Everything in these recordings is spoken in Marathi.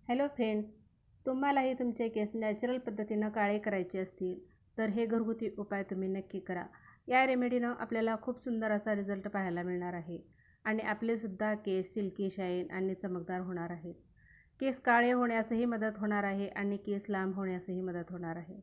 हॅलो फ्रेंड्स, तुम्हालाही तुमचे केस नॅचरल पद्धतीनं काळे करायचे असतील तर हे घरगुती उपाय तुम्ही नक्की करा. या रेमेडीनं आपल्याला खूप सुंदर असा रिझल्ट पाहायला मिळणार आहे आणि आपलेसुद्धा केस सिल्की शाईन आणि चमकदार होणार आहेत. केस काळे होण्यासही मदत होणार आहे आणि केस लांब होण्यासही मदत होणार आहे.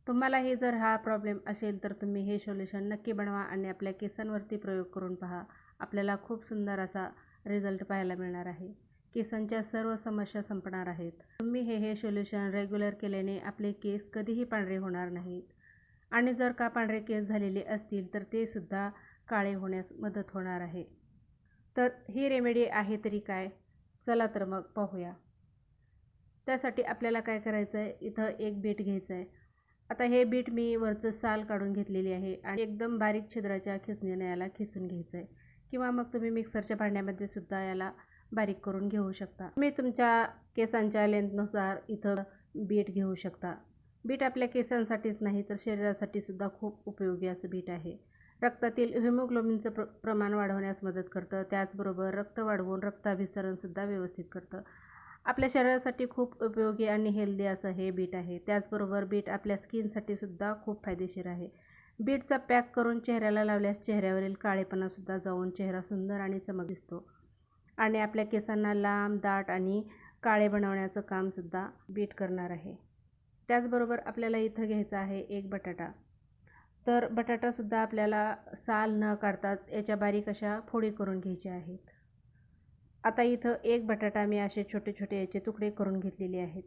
तुम्हालाही जर हा प्रॉब्लेम असेल तर तुम्ही हे सोल्युशन नक्की बनवा आणि आपल्या केसांवरती प्रयोग करून पहा. आपल्याला खूप सुंदर असा रिझल्ट पाहायला मिळणार आहे. केसांच्या सर्व समस्या संपणार आहेत. तुम्ही हे सोल्युशन रेग्युलर केल्याने आपले केस कधीही पांढरे होणार नाहीत आणि जर का पांढरे केस झालेले असतील तर ते सुद्धा काळे होण्यास मदत होणार आहे. तर ही रेमेडी आहे तरी काय, चला तर मग पाहूया. त्यासाठी आपल्याला काय करायचं आहे, इथं एक बीट घ्यायचं आहे. आता हे बीट मी वरचं साल काढून घेतलेली आहे आणि एकदम बारीक छिद्राच्या खिसणीने याला खिसून घ्यायचं आहे किंवा मग तुम्ही मिक्सरच्या भांड्यामध्ये सुद्धा याला बारीक करून घेऊ शकता. तुम्ही तुमच्या केसांच्या लेंथनुसार इथं बीट घेऊ शकता. बीट आपल्या केसांसाठीच नाही तर शरीरासाठी सुद्धा खूप उपयोगी असं बीट आहे. रक्तातील हिमोग्लोबिनचं प्रमाण वाढवण्यास मदत करतं. त्याचबरोबर रक्त वाढवून रक्ताभिसरणसुद्धा व्यवस्थित करतं. आपल्या शरीरासाठी खूप उपयोगी आणि हेल्दी असं हे बीट आहे. त्याचबरोबर बीट आपल्या स्किनसाठी सुद्धा खूप फायदेशीर आहे. बीटचा पॅक करून चेहऱ्याला लावल्यास चेहऱ्यावरील काळेपणासुद्धा जाऊन चेहरा सुंदर आणि चमक दिसतो आणि आपल्या केसांना लांब, दाट आणि काळे बनवण्याचं कामसुद्धा बीट करणार आहे. त्याचबरोबर आपल्याला इथं घ्यायचा आहे एक बटाटा. तर बटाटासुद्धा आपल्याला साल न काढताच याच्या बारीक अशा फोडी करून घ्यायच्या आहेत. आता इथं एक बटाटा मी असे छोटे छोटे याचे तुकडे करून घेतलेले आहेत.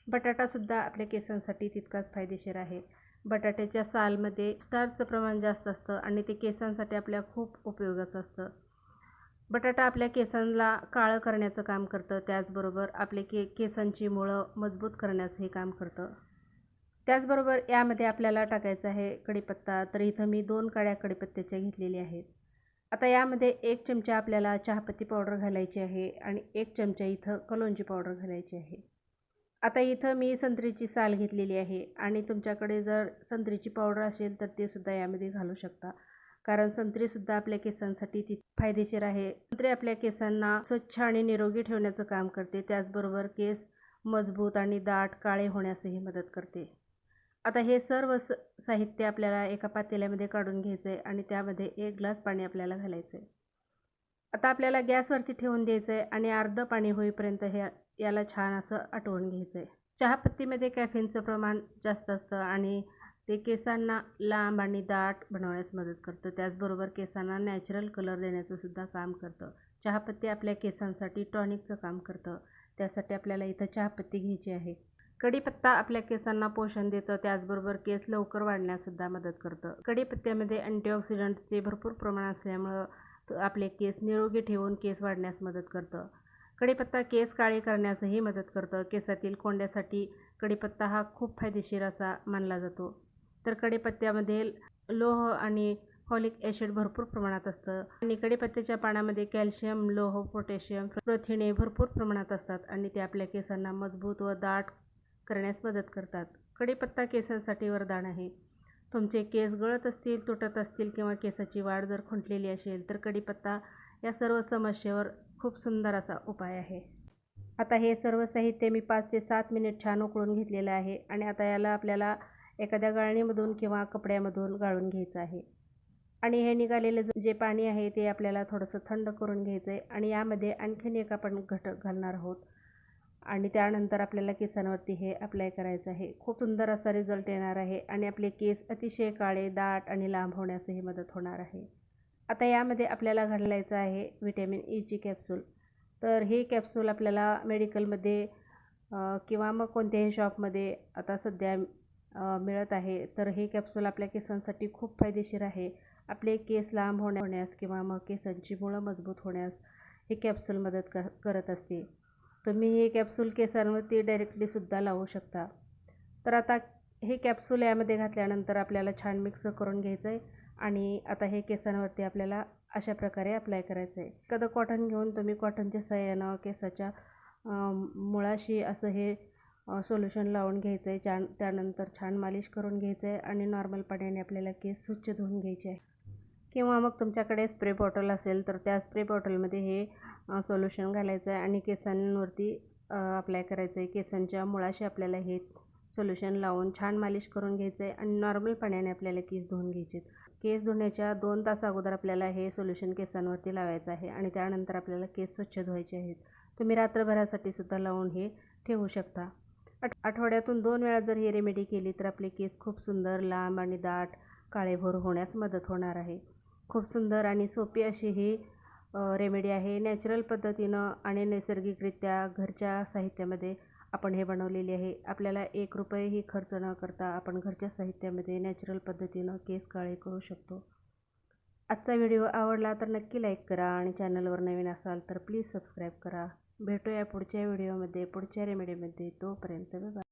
बटाटासुद्धा आपल्या केसांसाठी तितकाच फायदेशीर आहे. बटाट्याच्या सालमध्ये स्टार्चचं प्रमाण जास्त असतं आणि ते केसांसाठी आपल्या खूप उपयोगाचं असतं. बटाटा आपल्या केसांना काळं करण्याचं काम करतं. त्याचबरोबर आपले केसांची मुळं मजबूत करण्याचं हे काम करतं. त्याचबरोबर यामध्ये आपल्याला टाकायचं आहे कढीपत्ता. तर इथं मी 2 काड्या कढीपत्त्याच्या घेतलेल्या आहेत. आता यामध्ये 1 चमचा आपल्याला चहापत्ती पावडर घालायची आहे आणि 1 चमचा इथं कलोंजी पावडर घालायची आहे. आता इथं मी संत्रीची साल घेतलेली आहे आणि तुमच्याकडे जर संत्रीची पावडर असेल तर ते सुद्धा यामध्ये घालू शकता, कारण संत्रीसुद्धा आपल्या केसांसाठी ती फायदेशीर आहे. संत्री आपल्या केसांना स्वच्छ आणि निरोगी ठेवण्याचं काम करते. त्याचबरोबर केस मजबूत आणि दाट काळे होण्यासही मदत करते. आता हे सर्व साहित्य आपल्याला एका पातेल्यामध्ये काढून घ्यायचं आहे आणि त्यामध्ये 1 ग्लास पाणी आपल्याला घालायचं आहे. आता आपल्याला गॅसवरती ठेवून द्यायचं आहे आणि अर्धं पाणी होईपर्यंत याला छान असं आटवून घ्यायचं आहे. चहापत्तीमध्ये कॅफीनचं प्रमाण जास्त असतं आणि ते केसांना लांब आणि दाट बनवण्यास मदत करतं. त्याचबरोबर केसांना नॅचरल कलर देण्याचं सुद्धा काम करतं. चहापत्ती आपल्या केसांसाठी टॉनिकचं काम करतं. त्यासाठी आपल्याला इथं चहापत्ती घ्यायची आहे. कढीपत्ता आपल्या केसांना पोषण देतं. त्याचबरोबर केस लवकर वाढण्यासुद्धा मदत करतं. कढीपत्त्यामध्ये अँटीऑक्सिडंटचे भरपूर प्रमाण असल्यामुळं आपले केस निरोगी ठेवून केस वाढण्यास मदत करतं. कढीपत्ता केस काळे करण्यासही मदत करतं. केसातील कोंड्यासाठी कढीपत्ता हा खूप फायदेशीर असा मानला जातो. तर कढीपत्त्यामध्ये लोह आणि फॉलिक ॲसिड भरपूर प्रमाणात असतं आणि कढीपत्त्याच्या पानामध्ये कॅल्शियम, लोह, पोटॅशियम, प्रथिने भरपूर प्रमाणात असतात आणि ते आपल्या केसांना मजबूत व दाट करण्यास मदत करतात. कढीपत्ता केसांसाठी वरदान आहे. तुमचे केस गळत असतील, तुटत असतील किंवा केसाची वाढ जर खुंटलेली असेल तर कढीपत्ता या सर्व समस्येवर खूप सुंदर असा उपाय आहे. आता हे सर्व साहित्य मी 5 ते 7 मिनिट छान उकळून घेतलेलं आहे आणि आता याला आपल्याला एखाद्या गाळणीमधून किंवा कपड्यामधून गाळून घ्यायचं आहे आणि हे निघालेलं जे पाणी आहे ते आपल्याला थोडंसं थंड करून घ्यायचं आहे आणि यामध्ये आणखीन एक आपण घटक घालणार आहोत आणि त्यानंतर आपल्याला केसांवरती हे अप्लाय करायचं आहे. खूप सुंदर असा रिझल्ट येणार आहे आणि आपले केस अतिशय काळे, दाट आणि लांब होण्यासही मदत होणार आहे. आता यामध्ये आपल्याला घालायचं आहे व्हिटॅमिन ईची कॅप्सूल. तर हे कॅप्सूल आपल्याला मेडिकलमध्ये किंवा मग कोणत्याही शॉपमध्ये आता सध्या मिळत आहे. तर हे कॅप्सूल आपल्या केसांसाठी खूप फायदेशीर आहे. आपले केस लांब होण्यास किंवा मग केसांची मुळं मजबूत होण्यास हे कॅप्सूल मदत करत असते. तुम्ही हे कॅप्सूल केसांवरती डायरेक्टलीसुद्धा लावू शकता. तर आता हे कॅप्सूल यामध्ये घातल्यानंतर आपल्याला छान मिक्स करून घ्यायचं आहे आणि आता हे केसांवरती आपल्याला अशा प्रकारे अप्लाय करायचं आहे. एखादं कॉटन घेऊन तुम्ही कॉटनच्या साहाय्यानं केसाच्या मुळाशी असं हे सोल्युशन लावून घ्यायचं आहे. त्यानंतर छान मालिश करून घ्यायचं आहे आणि नॉर्मल पाण्याने आपल्याला केस स्वच्छ धुवून घ्यायचे आहे. किंवा मग तुमच्याकडे स्प्रे बॉटल असेल तर त्या स्प्रे बॉटलमध्ये हे सोल्युशन घालायचं आहे आणि केसांवरती अप्लाय करायचं आहे. केसांच्या मुळाशी आपल्याला हे सोल्युशन लावून छान मालिश करून घ्यायचं आहे आणि नॉर्मल पाण्याने आपल्याला केस धुवून घ्यायचे. केस धुण्याच्या 2 तास अगोदर आपल्याला हे सोल्युशन केसांवरती लावायचं आहे आणि त्यानंतर आपल्याला केस स्वच्छ धुवायचे आहेत. तुम्ही रात्रभरासाठी सुद्धा लावून हे ठेवू शकता. आठवड्यातून 2 वेळा जर ही रेमेडी केली तर आपले केस खूप सुंदर, लांब आणि दाट काळेभोर होण्यास मदत होणार आहे. खूप सुंदर आणि सोपी अशी ही रेमेडी आहे. नॅचरल पद्धतीनं आणि नैसर्गिकरित्या घरच्या साहित्यामध्ये आपण हे बनवलेले आहे. आपल्याला 1 रुपयाही खर्च न करता आपण घरच्या साहित्यामध्ये नॅचरल पद्धतीनं केस काळे करू शकतो. आजचा व्हिडिओ आवडला तर नक्की लाईक करा आणि चॅनलवर नवीन असाल तर प्लीज सबस्क्राईब करा. भेटूया पुढच्या व्हिडिओमध्ये, पुढच्या रेमेडीमध्ये. तोपर्यंत बाय.